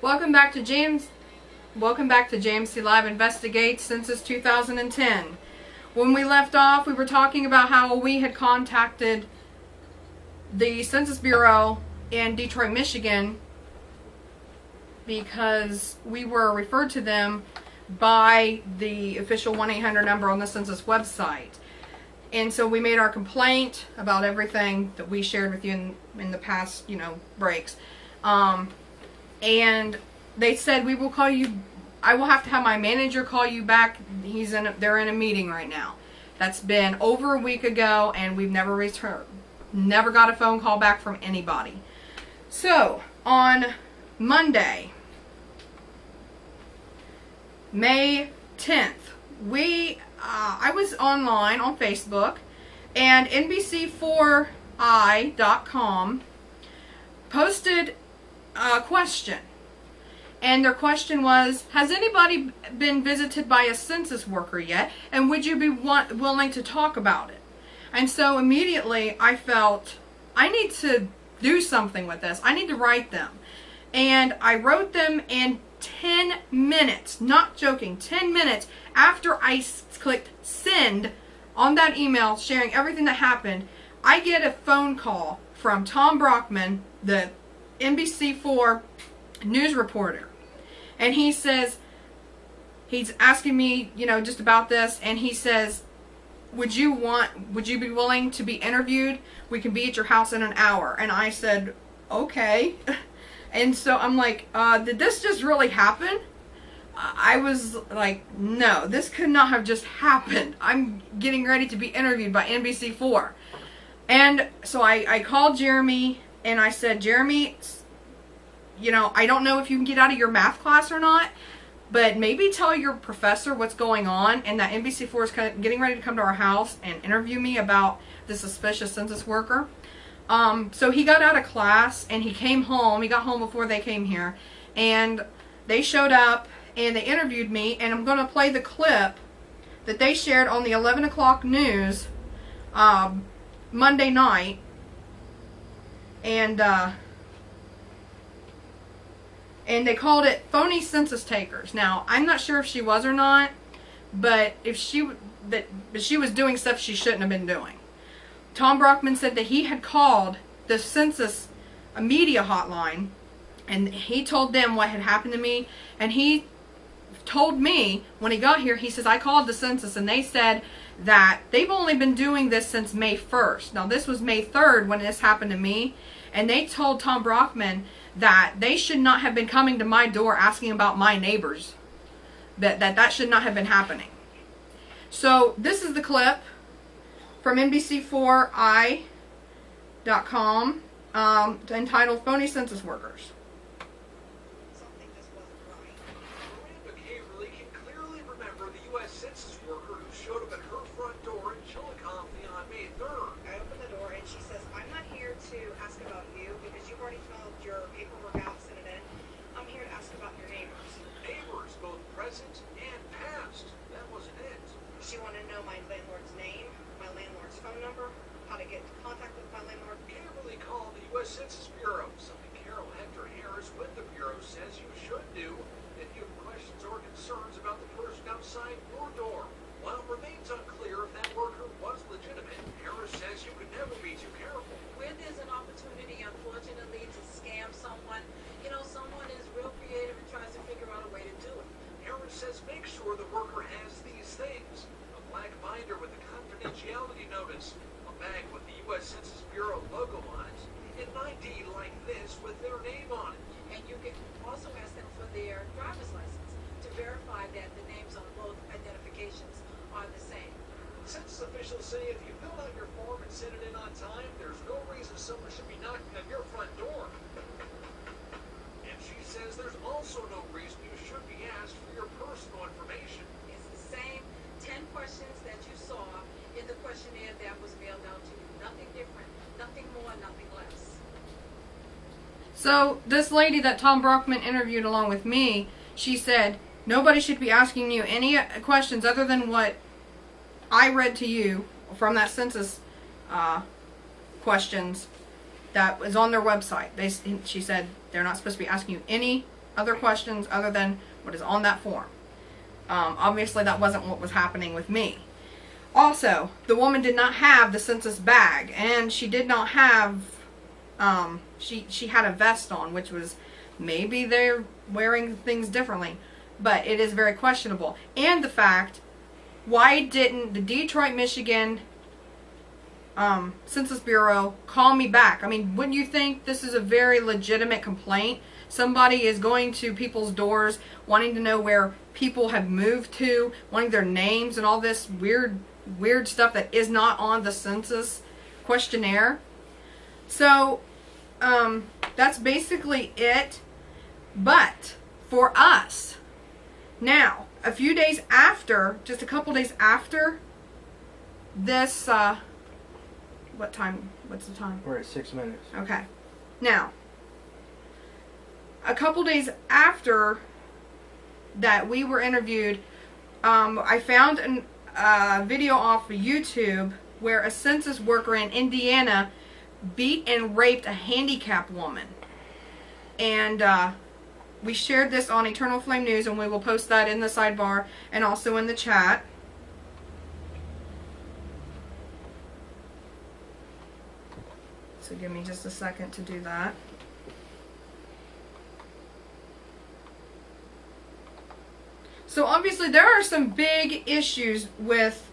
Welcome back to JMC Live Investigates Census 2010. When we left off, we were talking about how we had contacted the Census Bureau in Detroit, Michigan, because we were referred to them by the official 1-800 number on the Census website. And so we made our complaint about everything that we shared with you in the past, breaks. And they said, we will call you, I will have to have my manager call you back. They're in a meeting right now. That's been over a week ago, and we've never got a phone call back from anybody. So, on Monday, May 10th, I was online on Facebook, and NBC4i.com posted a question. And their question was, has anybody been visited by a census worker yet? And would you be willing to talk about it? And so immediately I felt, I need to do something with this. I need to write them. And I wrote them in 10 minutes, not joking, 10 minutes after I clicked send on that email sharing everything that happened. I get a phone call from Tom Brockman, the NBC4 news reporter, and he says, he's asking me, just about this, and he says, would you be willing to be interviewed? We can be at your house in an hour. And I said, okay. And so I'm like, did this just really happen? I was like, no, this could not have just happened. I'm getting ready to be interviewed by NBC4. And so I called Jeremy, and I said, Jeremy, I don't know if you can get out of your math class or not, but maybe tell your professor what's going on, and that NBC4 is getting ready to come to our house and interview me about this suspicious census worker. So he got out of class, and he came home. He got home before they came here, and they showed up, and they interviewed me, and I'm going to play the clip that they shared on the 11 o'clock news Monday night, and they called it phony census takers. Now, I'm not sure if she was or not, but she was doing stuff she shouldn't have been doing. Tom Brockman said that he had called the census media hotline, and he told them what had happened to me, and he told me when he got here, he says, I called the census, and they said that they've only been doing this since May 1st. Now, this was May 3rd when this happened to me, and they told Tom Brockman that they should not have been coming to my door asking about my neighbors. That should not have been happening. So this is the clip from NBC4i.com entitled Phony Census Workers. Something just wasn't right. Miranda Caverley can clearly remember the U.S. Census worker who showed up at her front door in Chillicothe on May 3rd. I opened the door and she says, I'm not here to ask about you because you've already filled your paperwork out, sent it in. I'm here to ask about your neighbors. Neighbors, both present and past. That wasn't it. She wanted to know my landlord's name, my landlord's phone number, how to get in contact with my landlord. Caverley called the U.S. Census Bureau, something Carol Hector Harris with the Bureau says you should do if you have questions or concerns about the person outside your door. While it remains unclear if that worker was legitimate, Harris says you could never be too careful. When there's an opportunity, unfortunately, to scam someone, someone is real creative and tries to figure out a way to do it. Harris says make sure the worker has these things: a black binder with a confidentiality notice, a bag with the U.S. Census Bureau logo on it, and an ID like this with their name on it. And you can also ask them for their driver's license to verify that the names on both identifications are the same. Census officials say if you fill out your form and send it in on time, there's no reason someone should be knocking on your front door. And she says there's also no reason you should be asked for your personal information. It's the same 10 questions that you saw in the questionnaire that was mailed out to you. Nothing different, nothing more, nothing less. So this lady that Tom Brockman interviewed along with me, she said, nobody should be asking you any questions other than what I read to you from that census questions that was on their website. She said they're not supposed to be asking you any other questions other than what is on that form. Obviously, that wasn't what was happening with me. Also, the woman did not have the census bag, and she did not have, she had a vest on, which was, maybe they're wearing things differently, but it is very questionable. And the fact, why didn't the Detroit, Michigan Census Bureau call me back? I mean, wouldn't you think this is a very legitimate complaint? Somebody is going to people's doors wanting to know where people have moved to, wanting their names and all this weird stuff that is not on the census questionnaire. So that's basically it. But for us, now, a few days after, just a couple days after this, what time? What's the time? We're at 6 minutes. Okay. Now, a couple days after that we were interviewed, I found a video off of YouTube where a census worker in Indiana beat and raped a handicapped woman. And we shared this on Eternal Flame News, and we will post that in the sidebar and also in the chat. So give me just a second to do that. So obviously there are some big issues with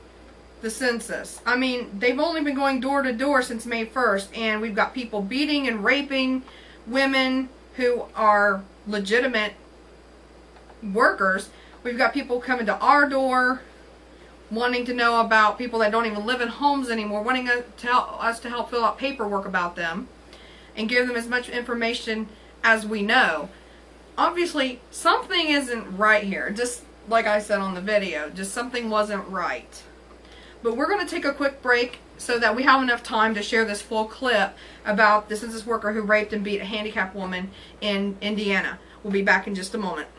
the census. I mean, they've only been going door to door since May 1st, and we've got people beating and raping women who are legitimate workers. We've got people coming to our door wanting to know about people that don't even live in homes anymore, wanting us to help fill out paperwork about them and give them as much information as we know. Obviously, something isn't right here. Just like I said on the video, just something wasn't right. But we're going to take a quick break so that we have enough time to share this full clip about the census worker who raped and beat a handicapped woman in Indiana. We'll be back in just a moment.